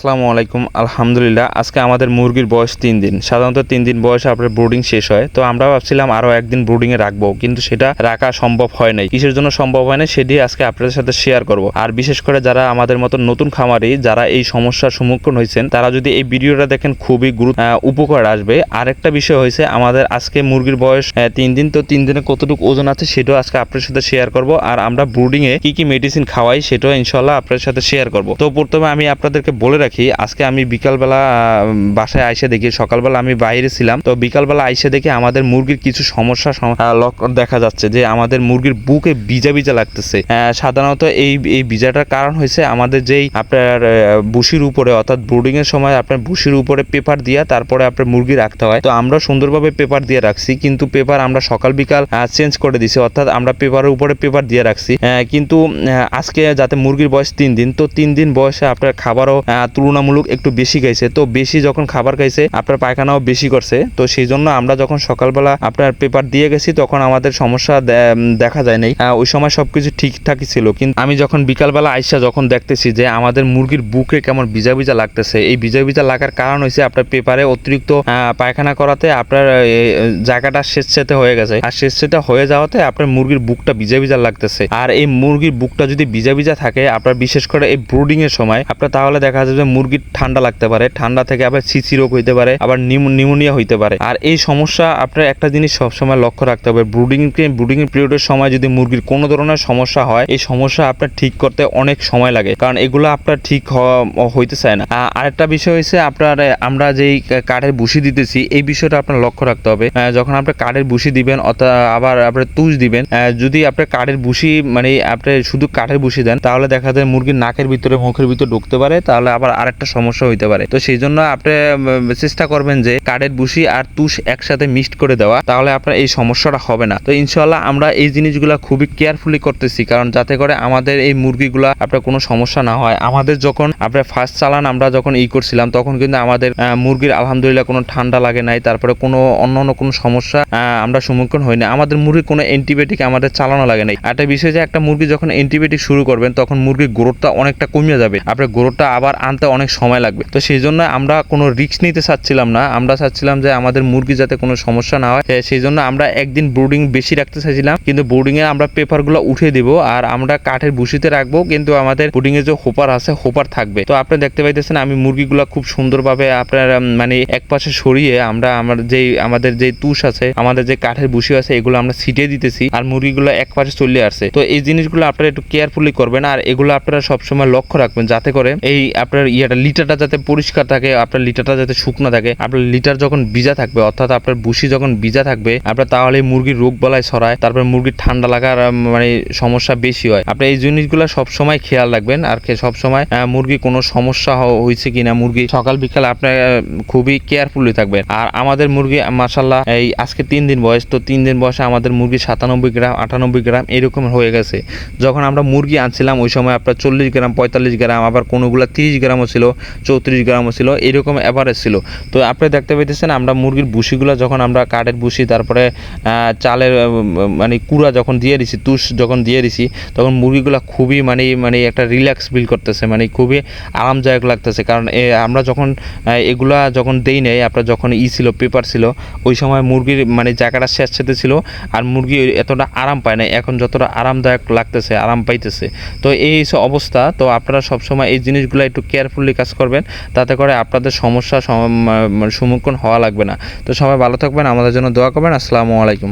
আসসালামু আলাইকুম। আলহামদুলিল্লাহ, আজকে আমাদের মুরগির বয়স 3 দিন। সাধারণত 3 দিন বয়সে আপনার ব্রুডিং শেষ হয়। তো আমরা ভাবছিলাম আরও একদিন ব্রুডিংয়ে রাখবো, কিন্তু সেটা রাখা সম্ভব হয় নাই। কিসের জন্য সম্ভব হয় না সেটি আজকে আপনাদের সাথে শেয়ার করব। আর বিশেষ করে যারা আমাদের মতো নতুন খামারি, যারা এই সমস্যার সম্মুখীন হয়েছেন, তারা যদি এই ভিডিওটা দেখেন খুবই উপকার আসবে। আরেকটা বিষয় হয়েছে, আমাদের আজকে মুরগির বয়স 3 দিন। তো 3 দিনে কতটুকু ওজন আছে সেটাও আজকে আপনাদের সাথে শেয়ার করব। আর আমরা ব্রুডিংয়ে কি কি মেডিসিন খাওয়াই সেটাও ইনশাল্লাহ আপনাদের সাথে শেয়ার করব। তো প্রথমে আমি আপনাদেরকে বলে রাখি, আজকে আমি বিকালবেলা বাসায় আইসে দেখি, সকালবেলা আমি বাইরে ছিলাম, তো বিকালবেলা আইসে দেখি আমাদের মুরগির কিছু সমস্যা দেখা যাচ্ছে, যে আমাদের মুরগির বুকে ভিজা ভিজা লাগতেছে। সাধারণত এই ভিজাটার কারণ হয়েছে আমাদের যেই আপনার বুশির উপরে, অর্থাৎ ব্রুডিং এর সময় আপনার বুশির উপরে পেপার দিয়া তারপরে আপনার মুরগি রাখতে হয়। তো আমরা সুন্দরভাবে পেপার দিয়ে রাখছি, কিন্তু পেপার আমরা সকাল বিকাল চেঞ্জ করে দিছি, অর্থাৎ আমরা পেপারের উপরে পেপার দিয়ে রাখছি। কিন্তু আজকে যাতে মুরগির বয়স 3 দিন, তো 3 দিন বয়সে আপনার খাবারও তুলনামূলক একটু বেশি খাইছে। তো বেশি যখন খাবার খাইছে আপনার পায়খানাও বেশি করছে। তো সেই জন্য আমরা যখন সকালবেলা আপনার পেপার দিয়ে গেছি তখন আমাদের সমস্যা দেখা যায় নাই। ওই সময় সবকিছু ঠিকঠাকই ছিল, কিন্তু আমি যখন বিকালবেলা আইসা যখন দেখতেছি যে আমাদের মুরগির বুকে কেমন ভিজা ভিজা লাগতেছে, এই ভিজা ভিজা লাগার কারণ হয়েছে আপনার পেপারে অতিরিক্ত পায়খানা করাতে আপনার জায়গাটা স্বেচ্ছাতে হয়ে গেছে, আর স্বেচ্ছাতে হয়ে যাওয়াতে আপনার মুরগির বুকটা ভিজা ভিজা লাগতেছে। আর এই মুরগির বুকটা যদি ভিজা ভিজা থাকে আপনার, বিশেষ করে এই ব্রুডিং এর সময় আপনার, তাহলে দেখা যায় যে মুরগির ঠান্ডা লাগতে পারে, ঠান্ডা থেকে আবার ছিচি রোগ হইতে পারে, আবার নিউমোনিয়া হইতে পারে। আর এই সমস্যা আপনার একটা জিনিস সবসময় লক্ষ্য রাখতে হবে, ব্রুডিং এর পিরিয়ডের সময় যদি মুরগির কোনো ধরনের সমস্যা হয়, এই সমস্যা আপনার ঠিক করতে অনেক সময় লাগে, কারণ এগুলো আপনার ঠিক হইতে চায় না। আরেকটা বিষয় হচ্ছে আপনার, আমরা যেই কাঠের বুশি দিতেছি এই বিষয়টা আপনার লক্ষ্য রাখতে হবে। যখন আপনি কাঠের বুশি দিবেন অথবা আবার আপনার তুষ দিবেন, যদি আপনি কাঠের বুশি মানে আপনি শুধু কাঠের বুশি দেন, তাহলে দেখা যায় মুরগির নাকের ভিতরে মুখের ভিতরে ঢুকতে পারে, তাহলে আবার আরেকটা সমস্যা হইতে পারে। তো সেই জন্য আপনি চেষ্টা করবেন যে কাঠের বুশি আর তুষ একসাথে মিক্সড করে দেওয়া, তাহলে আপনার এই সমস্যাটা হবে না। তো ইনশাআল্লাহ আমরা এই জিনিসগুলা খুবই কেয়ারফুলি করতেছি, কারণ যাতে করে আমাদের এই মুরগিগুলা আপনার কোনো সমস্যা না হয়। আমাদের যখন আপনার ফার্স্ট চালান আমরা যখন করছিলাম, তখন কিন্তু আমাদের মুরগির আলহামদুলিল্লাহ কোনো ঠান্ডা লাগে নাই, তারপরে কোনো অন্য কোনো সমস্যা আমরা সম্মুখীন হই না। আমাদের মুরগির কোনো অ্যান্টিবায়োটিক আমাদের চালানো লাগে নাই। একটা বিষয় যে একটা মুরগি যখন অ্যান্টিবায়োটিক শুরু করবেন তখন মুরগির গ্রোথটা অনেকটা কমে যাবে, আপনার গ্রোথটা আবার আনতে অনেক সময় লাগবে। তো সেই জন্য আমরা কোনো রিস্ক নিতে চাচ্ছিলাম না, আমরা চাচ্ছিলাম যে আমাদের মুরগি যাতে কোনো সমস্যা না হয়। সেই জন্য আমরা একদিন ব্রুডিং বেশি রাখতে চাইছিলাম, কিন্তু ব্রুডিং এ আমরা পেপারগুলো উঠে দিব আর আমরা কাঠের বুশিতে রাখবো, কিন্তু আমাদের ব্রুডিং এর যে হোপার আছে হোপার থাকবে। তো আপনি দেখতে পাইতেছেন আমি মুরগিগুলো খুব সুন্দরভাবে আপনার মানে এক পাশে সরিয়ে আমরা আমাদের যে তুষ আছে, আমাদের যে কাঠের বুশি আছে, এগুলো আমরা ছিটিয়ে দিতেছি, আর মুরগিগুলো এক পাশে চলে আসছে। তো এই জিনিসগুলো আপনারা একটু কেয়ারফুলি করবেন, আর এগুলো আপনারা সবসময় লক্ষ্য রাখবেন যাতে করে এই আপনার লিটারটা যাতে পরিষ্কার থাকে, আপনার লিটারটা যাতে শুকনো থাকে। আপনার লিটার যখন ভিজা থাকবে, অর্থাৎ আপনার বুশি যখন ভিজা থাকবে আপনার, তাহলে মুরগির রোগ বালাই ছড়ায়, তারপর মুরগির ঠান্ডা লাগার মানে সমস্যা বেশি হয়। আপনি এই জিনিসগুলো সবসময় খেয়াল রাখবেন, আর সবসময় মুরগি কোনো সমস্যা হয়েছে কিনা মুরগি সকাল বিকাল আপনার খুবই কেয়ারফুলি থাকবেন। আর আমাদের মুরগি মাশাআল্লাহ এই আজকে 3 দিন বয়স, তো 3 দিন বয়সে আমাদের মুরগি 97 গ্রাম 98 গ্রাম এরকম হয়ে গেছে। যখন আমরা মুরগি আনছিলাম ওই সময় আপনার 40 গ্রাম 45 গ্রাম, আবার কোনোগুলা 30 গ্রামও ছিল, 34 গ্রামও ছিল, এরকম এভারেজ ছিল। তো আপনি দেখতে পাইতেছেন আমরা মুরগির বুশিগুলো যখন আমরা কাঠের বুশি, তারপরে চালের মানে কুড়া যখন দিয়ে দিছি, তুষ যখন দিয়ে দিছি, তখন মুরগিগুলো খুবই মানে একটা রিল্যাক্স ফিল করতেছে, মানে খুবই আরামদায়ক লাগতেছে। কারণ আমরা যখন এগুলা যখন দেই নেই, আপনার যখন ছিল পেপার ছিল, ওই সময় মুরগির মানে জায়গাটা স্যাঁতস্যাঁতে ছিল, আর মুরগি এতটা আরাম পায় না। এখন যতটা আরামদায়ক লাগতেছে, আরাম পাইতেছে। তো এই অবস্থা। তো আপনারা সবসময় এই জিনিসগুলো একটু কেয়ারফুলি কাজ করবেন, তাতে করে আপনাদের সমস্যা সম্মুখীন হওয়া লাগবে না। তো সবাই ভালো থাকবেন, আমাদের জন্য দোয়া করবেন। আসসালামু আলাইকুম।